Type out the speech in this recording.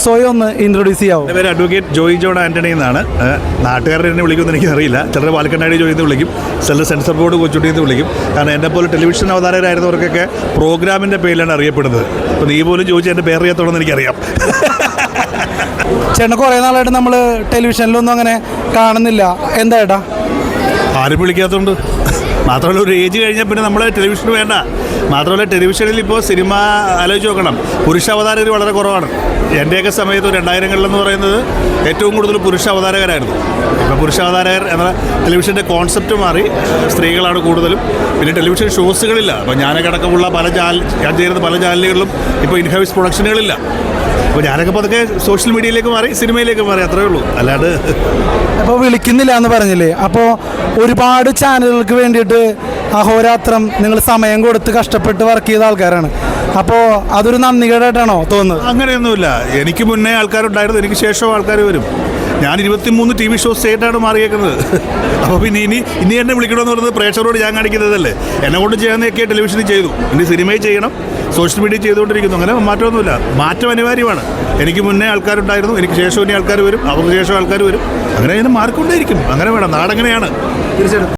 സ്വയം ഒന്ന് ഇൻട്രൊഡ്യൂസ് ചെയ്യാവും. എൻ്റെ പേര് അഡ്വക്കേറ്റ് ജോയി ജോൺ ആൻ്റണി എന്നാണ്. നാട്ടുകാരെ എന്നെ വിളിക്കുമെന്ന് എനിക്കറിയില്ല. ചിലർ പാലക്കണ്ണാടി ജോയി എന്ന് വിളിക്കും, ചിലർ സെൻസർ ബോർഡ് കൊച്ചുട്ടി എന്ന് വിളിക്കും. കാരണം എന്നെപ്പോലെ ടെലിവിഷൻ അവതാരകരായിരുന്നവർക്കൊക്കെ പ്രോഗ്രാമിൻ്റെ പേരിലാണ് അറിയപ്പെടുന്നത്. അപ്പോൾ നീ പോലും ചോദിച്ചാൽ എൻ്റെ പേരറിയാത്തോടെന്ന് എനിക്കറിയാം. ചേട്ടൻ കുറേ നാളായിട്ട് നമ്മൾ ടെലിവിഷനിലൊന്നും അങ്ങനെ കാണുന്നില്ല. എന്താ ഏട്ടാ? ആരും വിളിക്കാത്തതുകൊണ്ട്. മാത്രമല്ല ഒരു ഏജ് കഴിഞ്ഞാൽ പിന്നെ നമ്മൾ ടെലിവിഷൻ വേണ്ട. മാത്രമല്ല ടെലിവിഷനിൽ ഇപ്പോൾ സിനിമ ആലോചിച്ച് നോക്കണം, പുരുഷ അവതാരകർ വളരെ കുറവാണ്. എൻ്റെയൊക്കെ സമയത്ത് 2000-കളിലെന്ന് പറയുന്നത് ഏറ്റവും കൂടുതൽ പുരുഷ അവതാരകരായിരുന്നു. ഇപ്പോൾ പുരുഷ അവതാരകർ എന്ന ടെലിവിഷൻ്റെ കോൺസെപ്റ്റ് മാറി, സ്ത്രീകളാണ് കൂടുതലും. പിന്നെ ടെലിവിഷൻ ഷോസുകളില്ല. അപ്പോൾ ഞാനൊക്കെ അടക്കമുള്ള ഞാൻ ചെയ്യുന്ന പല ചാനലുകളിലും ഇപ്പോൾ ഇൻഹൗസ് പ്രൊഡക്ഷനുകളില്ല. അപ്പോൾ ഞാനൊക്കെ ഇപ്പോൾ അതൊക്കെ സോഷ്യൽ മീഡിയയിലേക്ക് മാറി, സിനിമയിലേക്ക് മാറി, അത്രേ ഉള്ളൂ. അല്ലാണ്ട് അപ്പോൾ വിളിക്കുന്നില്ല എന്ന് പറഞ്ഞില്ലേ? അപ്പോൾ ഒരുപാട് ചാനലുകൾക്ക് വേണ്ടിയിട്ട് അഹോരാത്രം നിങ്ങൾ സമയം കൊടുത്ത് കഷ്ടപ്പെട്ട് വർക്ക് ചെയ്ത ആൾക്കാരാണ്. അപ്പോൾ അതൊരു നന്ദികേടായിട്ടാണോ തോന്നുന്നത്? അങ്ങനെയൊന്നുമില്ല. എനിക്ക് മുന്നേ ആൾക്കാരുണ്ടായിരുന്നു, എനിക്ക് ശേഷം ആൾക്കാർ വരും. ഞാൻ 23 TV ഷോസ് സ്റ്റേറ്റാണ് മാറിയേക്കുന്നത്. അപ്പോൾ പിന്നെ ഇനി എന്നെ വിളിക്കണമെന്ന് പറയുന്നത് പ്രേക്ഷകരോട് ഞാൻ കാണിക്കുന്നതല്ലേ. എന്നെ കൊണ്ട് ചെയ്യാവുന്നതൊക്കെ ടെലിവിഷനിൽ ചെയ്തു, ഇനി സിനിമയിൽ ചെയ്യണം, സോഷ്യൽ മീഡിയ ചെയ്തുകൊണ്ടിരിക്കുന്നു. അങ്ങനെ മാറ്റമൊന്നുമില്ല. മാറ്റം അനിവാര്യമാണ്. എനിക്ക് മുന്നേ ആൾക്കാരുണ്ടായിരുന്നു, എനിക്ക് ശേഷം ഇനി ആൾക്കാർ വരും, അവർക്ക് ശേഷം ആൾക്കാർ വരും. അങ്ങനെ മാറിക്കൊണ്ടേയിരിക്കും. അങ്ങനെ വേണം. നാടെങ്ങനെയാണ്. തീർച്ചയായിട്ടും.